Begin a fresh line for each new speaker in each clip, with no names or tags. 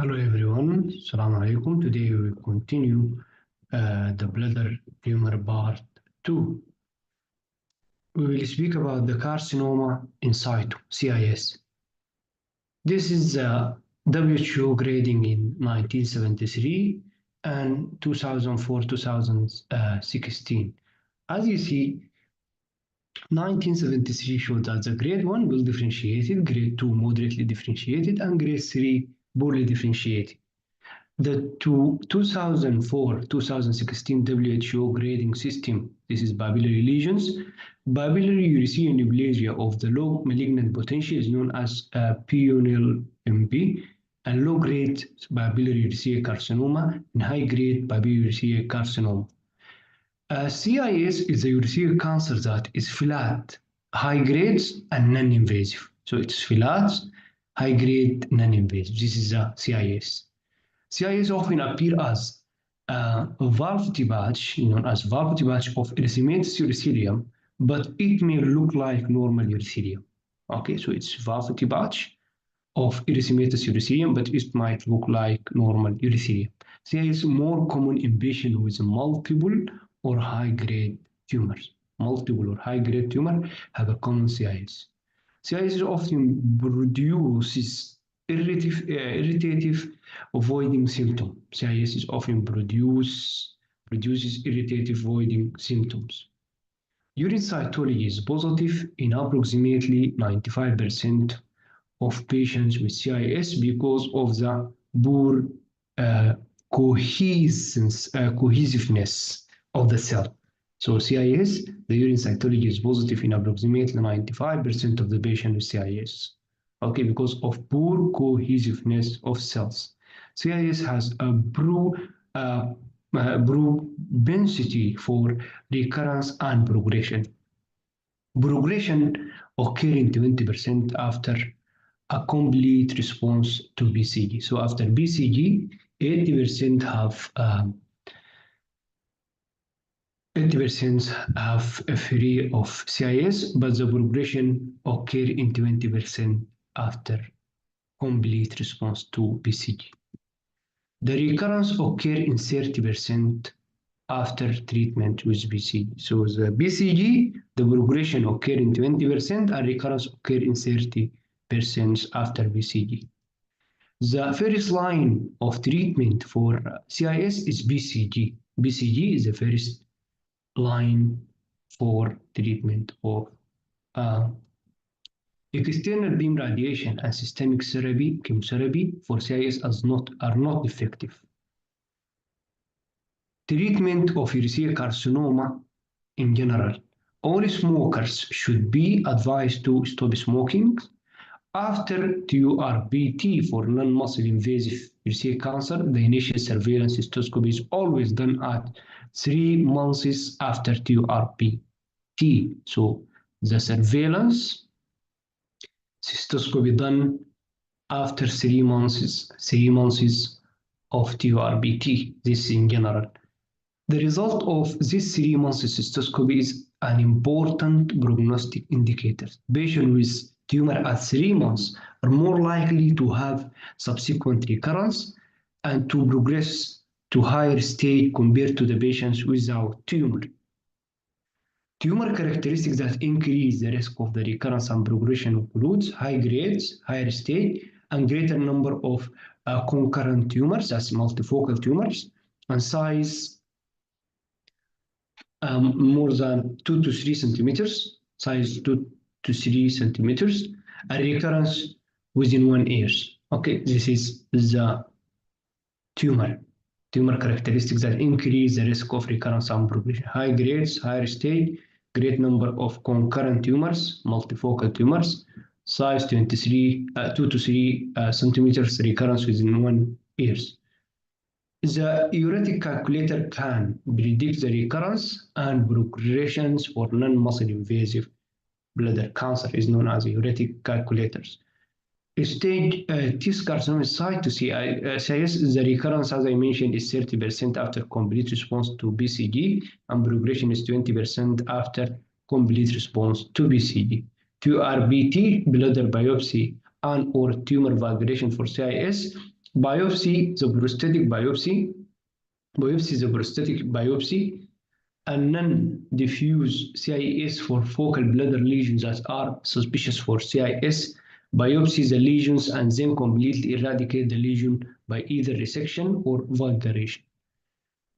Hello everyone, Assalamu alaikum. Today we will continue the bladder tumor part 2. We will speak about the carcinoma in situ, CIS. This is WHO grading in 1973 and 2004-2016. As you see, 1973 showed that the grade 1 well differentiated, grade 2 moderately differentiated, and grade 3 poorly differentiated. The 2004-2016 WHO grading system, this is papillary lesions. Papillary uricea neoplasia of the low malignant potential is known as PUNL-MP, and low-grade papillary uricea carcinoma and high-grade papillary uricea carcinoma. CIS is a uricea cancer that is flat, high grades, and non-invasive. So it's flat, high grade, non-invasive. This is a CIS. CIS often appear as a velvety patch, known as velvety patch of erythematous urethelium, but it may look like normal urethelium. Okay, so it's velvety patch of erythematous urethelium, but it might look like normal urethelium. CIS is more common in patients with multiple or high-grade tumors. Multiple or high-grade tumor have a common CIS. CIS often produces irritative voiding symptom. CIS is often produces irritative voiding symptoms. Urine cytology is positive in approximately 95% of patients with CIS because of the poor cohesiveness of the cell. So CIS, the urine cytology is positive in approximately 95% of the patients with CIS. Okay, because of poor cohesiveness of cells. CIS has a propensity for recurrence and progression. Progression occurs in 20% after a complete response to BCG. So after BCG, 80% have a free of CIS, but the progression occurs in 20% after complete response to BCG. The recurrence occurs in 30% after treatment with BCG. So the BCG, the progression occurs in 20% and recurrence occurs in 30% after BCG. The first line of treatment for CIS is BCG. BCG is the first line for treatment of external beam radiation and systemic therapy, chemotherapy for CIS are not effective. Treatment of urethral carcinoma in general. All smokers should be advised to stop smoking. After TURBT for non-muscle invasive urethral cancer, the initial surveillance cystoscopy is always done at 3 months after TURBT. So the surveillance cystoscopy done after 3 months of TURBT. This in general. The result of this 3 months cystoscopy is an important prognostic indicator. Patients with tumor at 3 months are more likely to have subsequent recurrence and to progress to higher stage compared to the patients without tumor. Tumor characteristics that increase the risk of the recurrence and progression includes high grades, higher stage, and greater number of concurrent tumors, as multifocal tumors, and size more than 2 to 3 centimeters, size 2 to 3 centimeters, and recurrence within 1 year. Okay, this is the tumor characteristics that increase the risk of recurrence and progression. High grades, higher stage, great number of concurrent tumors, multifocal tumors, size 2 to 3 centimeters, recurrence within 1 year. The Uritic calculator can predict the recurrence and progressions for non-muscle invasive bladder cancer is known as Uritic calculators. Stage TIS carcinoma site to CIS, the recurrence, as I mentioned, is 30% after complete response to BCG, and progression is 20% after complete response to BCG. TURBT, bladder biopsy, and or tumor validation for CIS biopsy the prosthetic biopsy the prosthetic biopsy, a non-diffuse CIS for focal bladder lesions that are suspicious for CIS, biopsy the lesions and then completely eradicate the lesion by either resection or vulgarization.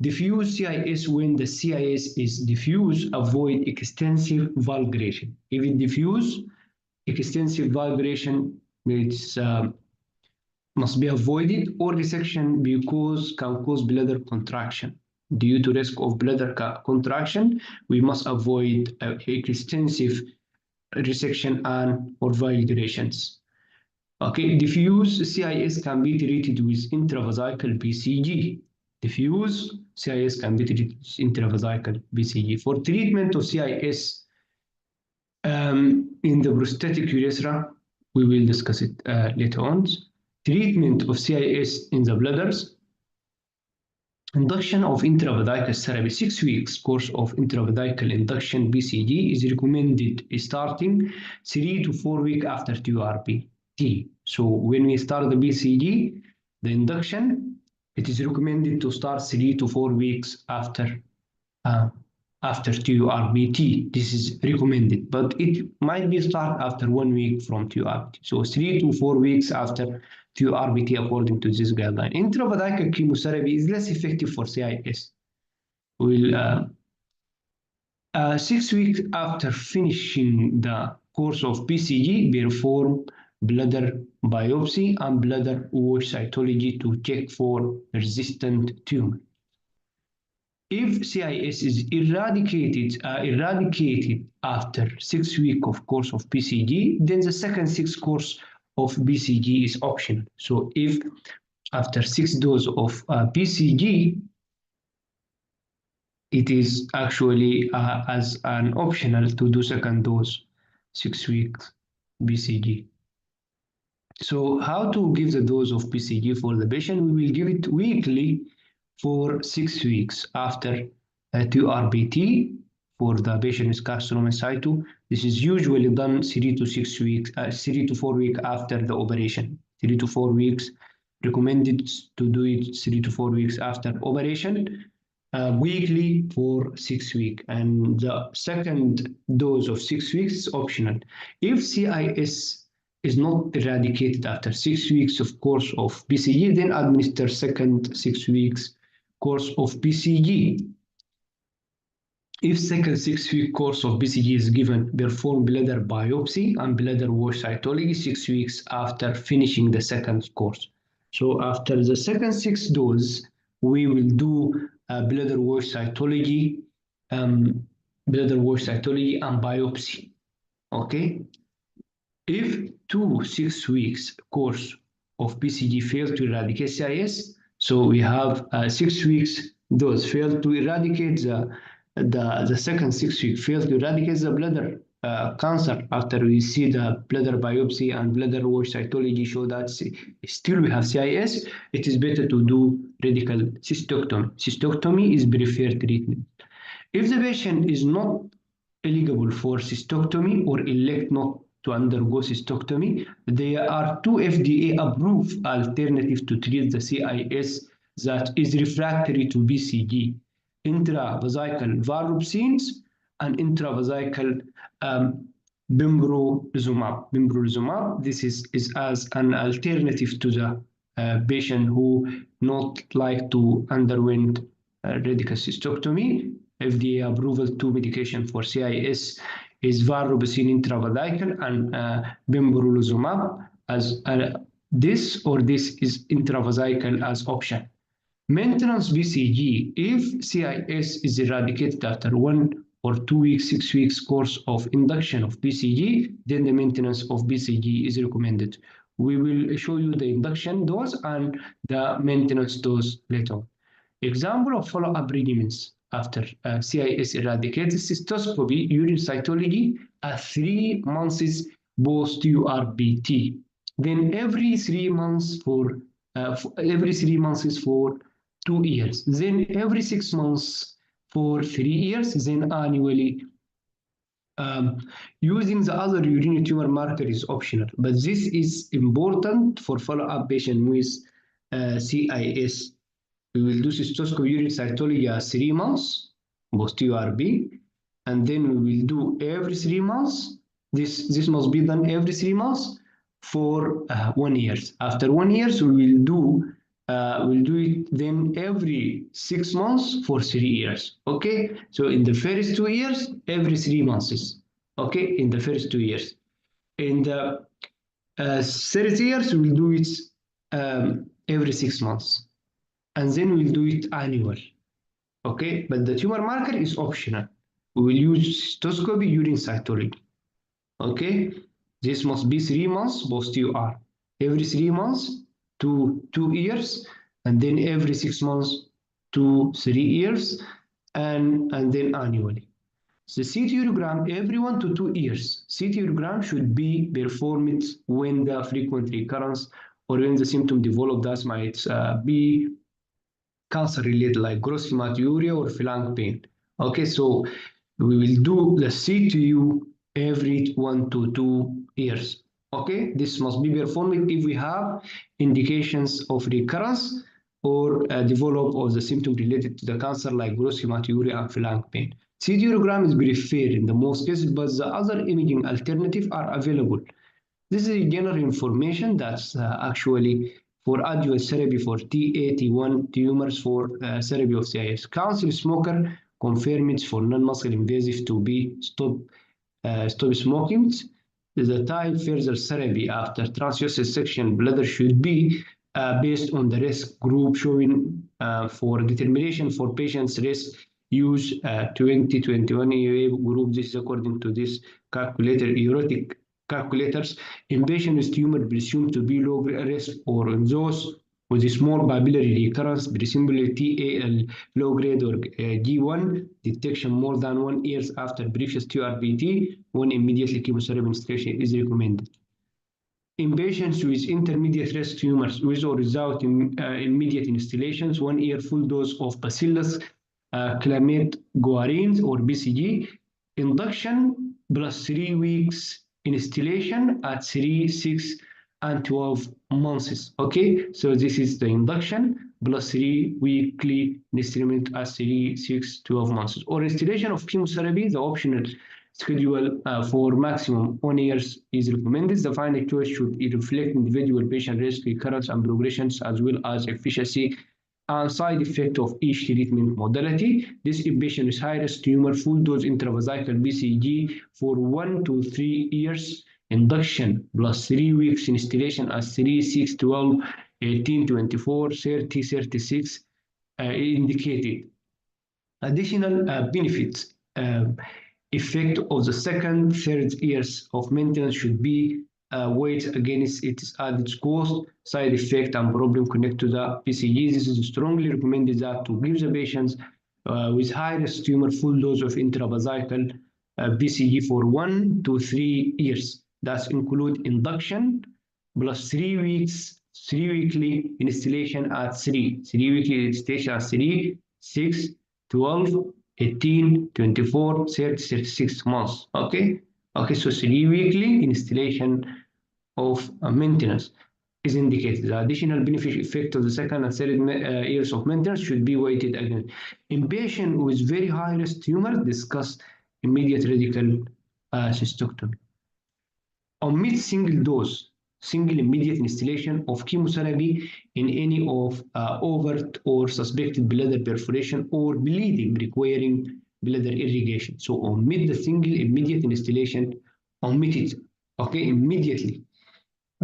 Diffuse CIS, when the CIS is diffuse, avoid extensive vulgarization. If it diffuse, extensive vulgarization must be avoided, or resection because can cause bladder contraction. Due to risk of bladder contraction, we must avoid extensive resection and or vulgarizations. Okay, diffuse CIS can be treated with intravesical BCG. Diffuse CIS can be treated with intravesical BCG. For treatment of CIS in the prosthetic urethra, we will discuss it later on. Treatment of CIS in the bladders, induction of intravesical therapy, 6 weeks course of intravesical induction BCG is recommended starting 3 to 4 weeks after TURBT. So when we start the BCG, the induction, it is recommended to start 3 to 4 weeks after TURBT. This is recommended, but it might be start after 1 week from TURBT. So 3 to 4 weeks after TURBT according to this guideline. Intravesical chemotherapy is less effective for CIS. 6 weeks after finishing the course of BCG, perform bladder biopsy and bladder wash cytology to check for resistant tumor. If CIS is eradicated after 6 weeks of course of BCG, then the second 6 course of BCG is optional. So if after 6 doses of BCG, it is actually as an optional to do second dose 6 weeks BCG. So how to give the dose of BCG for the patient? We will give it weekly for 6 weeks after TURBT for the patient with carcinoma in situ. This is usually done 3 to 4 weeks after the operation. 3 to 4 weeks recommended to do it 3 to 4 weeks after operation, weekly for 6 weeks. And the second dose of 6 weeks is optional. If CIS is not eradicated after 6 weeks of course of BCG, then administer second 6 weeks course of BCG. If second 6 week course of BCG is given, perform bladder biopsy and bladder wash cytology 6 weeks after finishing the second course. So after the second 6 dose, we will do bladder wash cytology and biopsy. Okay. If 6 weeks course of BCG failed to eradicate CIS, so we have 6 weeks dose failed to eradicate the second 6 weeks failed to eradicate the bladder cancer. After we see the bladder biopsy and bladder wash cytology show that still we have CIS, it is better to do radical cystectomy. Cystectomy is preferred treatment. If the patient is not eligible for cystectomy or elect not to undergo cystectomy, there are 2 FDA-approved alternatives to treat the CIS that is refractory to BCG: intravesical varipocins and intravesical pembrolizumab. Pembrolizumab, this is as an alternative to the patient who not like to underwent radical cystectomy. FDA approval 2 medication for CIS is varipocin intravesical and pembrolizumab as this is intravesical as option. Maintenance BCG, if CIS is eradicated after 1 or 2 weeks, 6 weeks course of induction of BCG, then the maintenance of BCG is recommended. We will show you the induction dose and the maintenance dose later. Example of follow-up regimens after CIS eradicated: cystoscopy, urine cytology at 3 months post TURBT. Then every 3 months for 2 years. Then every 6 months for 3 years. Then annually. Using the other urinary tumor marker is optional, but this is important for follow-up patient with CIS. We will do cystoscopy urine cytology at 3 months, post URB, and then we will do every 3 months. This must be done every 3 months for 1 year. After 1 year, we'll do it then every 6 months for 3 years. Okay, so in the first 2 years, every 3 months. Okay, in the first 2 years. In the third years, we'll do it every 6 months, and then we'll do it annual. Okay, but the tumor marker is optional. We will use cystoscopy urine cytology. Okay, this must be 3 months post UR. Every 3 months to 2 years, and then every 6 months to 3 years, and then annually. The CT urogram every 1 to 2 years. CT urogram should be performed when the frequent recurrence or when the symptom developed as might be cancer related, like gross hematuria or flank pain. Okay, so we will do the CTU every 1 to 2 years. Okay, this must be performed if we have indications of recurrence or develop of the symptom related to the cancer, like gross hematuria and flank pain. CT urogram is preferred in the most cases, but the other imaging alternatives are available. This is general information that's actually for adjuvant therapy for Ta/T1 tumors for therapy of CIS. Counsel smoker confirmed for non-muscle invasive to be stop smoking. The type further therapy after transosseous section bladder should be based on the risk group showing for determination for patients risk use 2021 EUA group. This is according to this calculator, erotic calculators. In patients with tumor presumed to be low risk, or in those with a small papillary recurrence, presumably TAL low grade or G1 detection more than 1 year after previous TURBT, when immediately chemotherapy administration is recommended. In patients with intermediate risk tumors with or without immediate instillations, 1 year full dose of Bacillus Clamet guarines or BCG induction plus 3 weeks instillation at 3, 6, and 12 months. Okay, so this is the induction plus 3 weekly instrument at 3, 6, 12 months. Or installation of chemotherapy, the optional schedule for maximum 1 year is recommended. The final choice should reflect individual patient risk, recurrence, and progressions, as well as efficacy and side effect of each treatment modality. This in patient with high-risk tumor, full dose intravesical BCG for 1 to 3 years, induction plus 3 weeks instillation at 3, 6, 12, 18, 24, 30, 36 indicated. Additional benefits, effect of the second, third years of maintenance should be weighed against its added cost, side effect, and problem connected to the BCG. This is strongly recommended that to give the patients with high-risk tumor full dose of intravesical BCG for 1 to 3 years. That include induction plus 3 weeks, 3 weekly instillation at 3 weekly instillation at 3, 6, 12, 18, 24, 30, 36 months. Okay, so 3 weekly instillation of maintenance is indicated. The additional beneficial effect of the second and third years of maintenance should be weighted again. In patients with very high risk tumor, discuss immediate radical cystectomy. Omit single dose, single immediate instillation of chemotherapy in any of overt or suspected bladder perforation or bleeding requiring bladder irrigation. So omit the single immediate instillation, omit it, okay, immediately.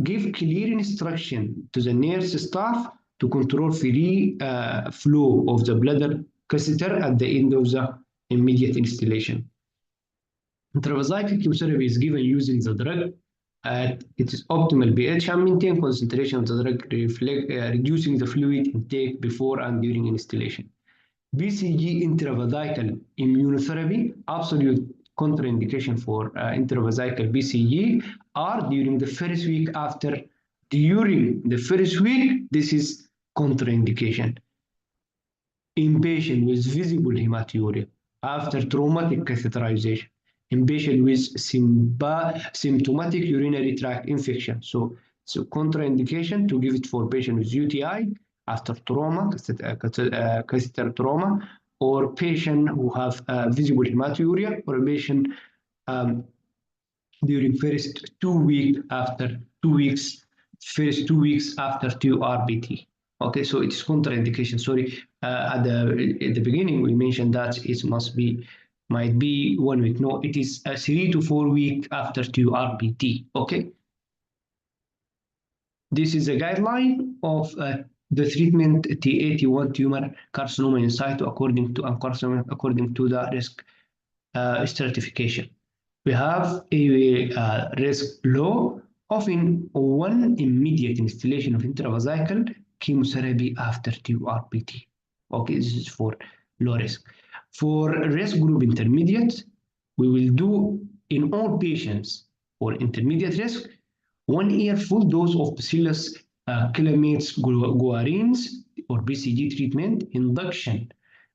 Give clear instruction to the nurse staff to control free flow of the bladder catheter at the end of the immediate instillation. Intravesical chemotherapy is given using the drug at its optimal pH and maintain concentration of the drug, reducing the fluid intake before and during instillation. BCG intravesical immunotherapy, absolute contraindication for intravesical BCG are during the first week after. During the first week, this is contraindication. In patient with visible hematuria after traumatic catheterization, in patient with symptomatic urinary tract infection. So So contraindication to give it for patient with UTI after trauma, catheter trauma, or patient who have visible hematuria, or a patient um, during first 2 weeks after 2 weeks, first 2 weeks after TURBT. Okay, so it's contraindication. Sorry, at the beginning we mentioned that it might be 1 week. No, it is 3 to 4 weeks after TURBT. Okay, this is a guideline of the treatment T81 tumor carcinoma in situ according to the risk stratification. We have a risk low, often one immediate installation of intravesical chemotherapy after TURBT. Okay, this is for low risk. For risk group intermediate, we will do in all patients for intermediate risk 1 year full dose of Bacillus calamates guarines or BCG treatment induction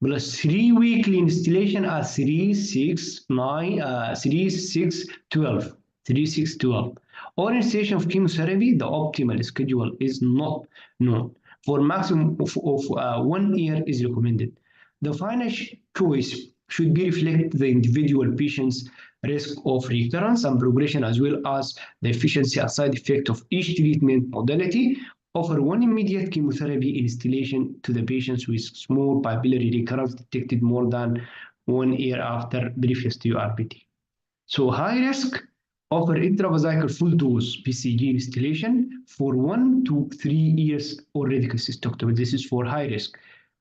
plus 3 weekly installation at 3, 6, 9, 3, 6, 12, 3, 6, 12. Or installation of chemotherapy, the optimal schedule is not known. For maximum of 1 year is recommended. The final choice should be reflect the individual patient's risk of recurrence and progression, as well as the efficiency and side effect of each treatment modality. Offer one immediate chemotherapy instillation to the patients with small papillary recurrence detected more than 1 year after previous TURBT. So high risk, offer intravesical full dose BCG instillation for 1 to 3 years or radical cystectomy. This is for high risk.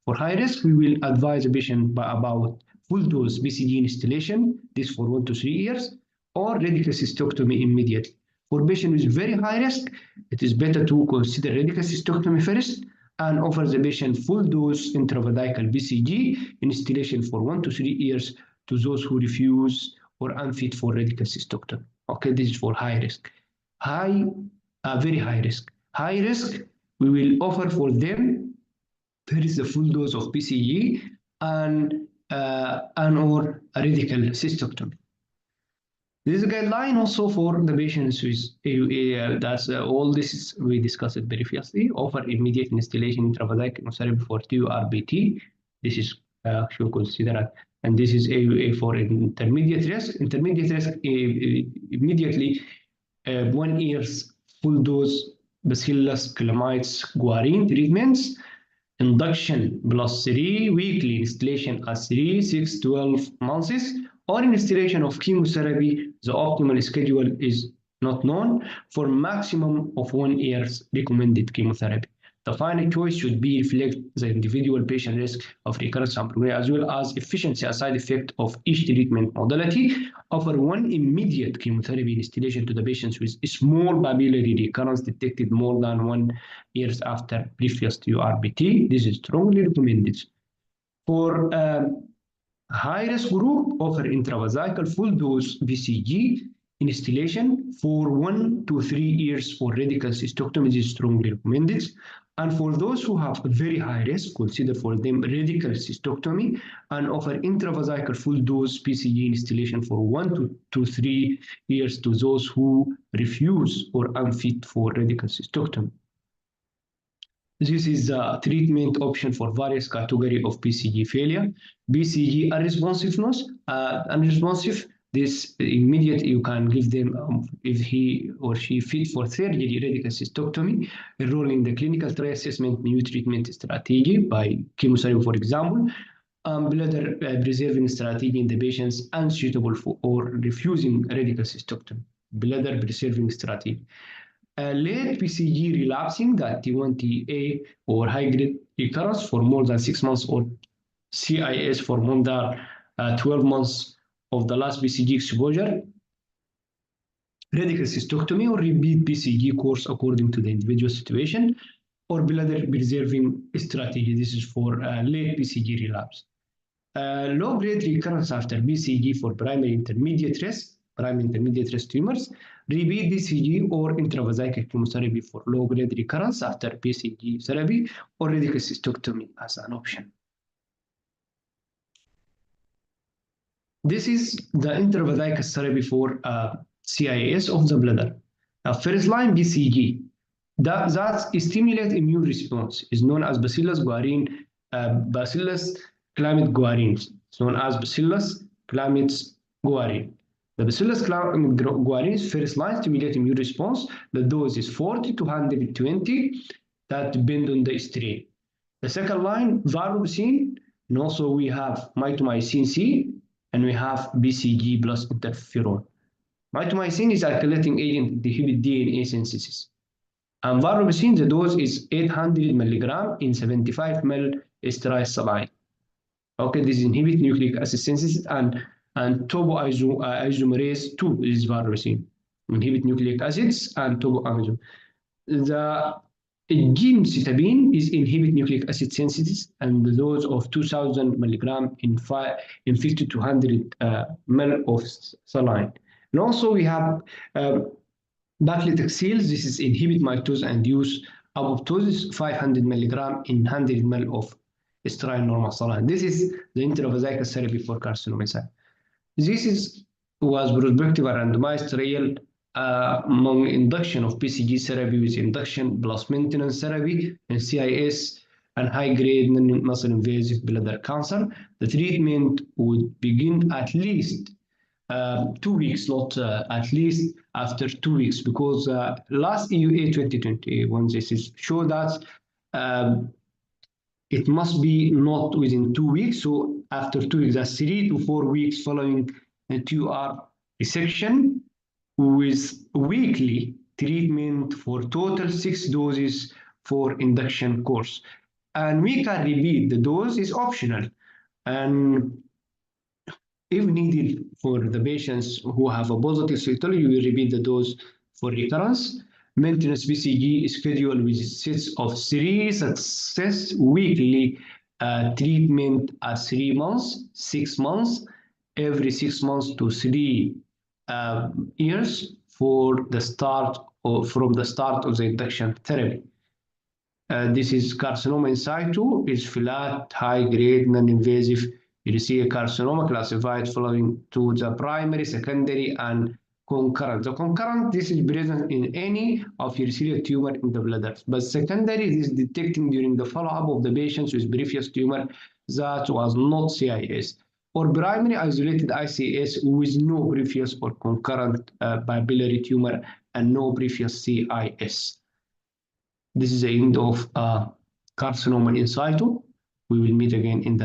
For high risk, we will advise a patient about full dose BCG instillation, this for 1 to 3 years, or radical cystectomy immediately. For patients with very high risk, it is better to consider radical cystectomy first and offer the patient full dose intravesical BCG instillation for 1 to 3 years to those who refuse or unfit for radical cystectomy. Okay, this is for high risk. Very high risk. High risk, we will offer for them there is a full dose of BCG and or a radical cystectomy. This is a guideline also for the patients with that's all this we discussed previously. Offer immediate instillation intravesical chemotherapy for TURBT. This is should consider, and this is AUA for intermediate risk. Intermediate risk immediately 1 year's full dose Bacillus calamites guarine treatments. Induction plus 3 weekly installation at 3, 6, 12 months, or installation of chemotherapy. The optimal schedule is not known for maximum of 1 year's recommended chemotherapy. The final choice should be reflect the individual patient risk of recurrence and progression, as well as efficiency and side effect of each treatment modality. Offer one immediate chemotherapy instillation to the patients with small papillary recurrence detected more than 1 year after previous TURBT. This is strongly recommended. For high-risk group, offer intravesical full dose BCG instillation for 1 to 3 years for radical cystectomy. This is strongly recommended. And for those who have very high risk, consider for them radical cystectomy and offer intravesical full dose BCG instillation for 1 to 3 years to those who refuse or unfit for radical cystectomy. This is a treatment option for various categories of BCG failure. BCG unresponsive, this immediately you can give them if he or she fit for surgery radical cystectomy, enroll in the clinical trial assessment new treatment strategy by chemotherapy, for example, bladder preserving strategy in the patients unsuitable for or refusing radical cystectomy, bladder preserving strategy. Late BCG relapsing, that T1TA or high-grade recurrence for more than 6 months, or CIS for more than 12 months of the last BCG exposure, radical cystectomy or repeat BCG course according to the individual situation, or bladder preserving strategy. This is for late BCG relapse. Low-grade recurrence after BCG for primary intermediate risk tumors, repeat BCG or intravesical chemotherapy for low-grade recurrence after BCG therapy, or radical cystectomy as an option. This is the intravesical therapy for CIS of the bladder. Now, first line BCG, that stimulates immune response is known as Bacillus guarin, Bacillus clamid guarin. It's known as Bacillus clamid guarin. The Bacillus guarin's first line stimulates immune response. The dose is 40 to 120. That depends on the strain. The second line, vancomycin, and also we have mitomycin C, and we have BCG plus interferon. Mitomycin is alkylating agent that inhibits DNA synthesis. And vancomycin, the dose is 800 milligram in 75 ml sterile saline. Okay, this inhibits nucleic acid synthesis, and topoisomerase 2 is vancomycin. Inhibit nucleic acids and topoisomerase. The gemcitabine is inhibit nucleic acid synthesis, and the dose of 2000 milligram in 50 to 100 ml of saline. And also we have paclitaxel. This is inhibit mitosis and induce apoptosis, 500 milligram in 100 ml of sterile normal saline. This is the intravascular therapy for carcinoma. This was prospective randomized trial among induction of BCG therapy with induction plus maintenance therapy in CIS and high-grade non-muscle invasive bladder cancer. The treatment would begin at least 2 weeks, not at least after 2 weeks, because last EUA 2021 this is show that it must be not within 2 weeks. So after 2 weeks, that's 3 to 4 weeks following a TUR resection, with weekly treatment for total 6 doses for induction course. And we can repeat. The dose is optional. And if needed for the patients who have a positive cytology, we repeat the dose for recurrence. Maintenance BCG is scheduled with sets of 3 success weekly treatment at 3 months, 6 months, every 6 months to 3 years for the start or from the start of the induction therapy. This is carcinoma in situ, is flat, high-grade, non-invasive uricea carcinoma classified following to the primary, secondary, and concurrent. The concurrent, this is present in any of uricea tumor in the bladder, but secondary is detecting during the follow-up of the patients with previous tumor that was not CIS, or primary isolated ICS with no previous or concurrent papillary tumor and no previous CIS. This is the end of carcinoma in situ. We will meet again in the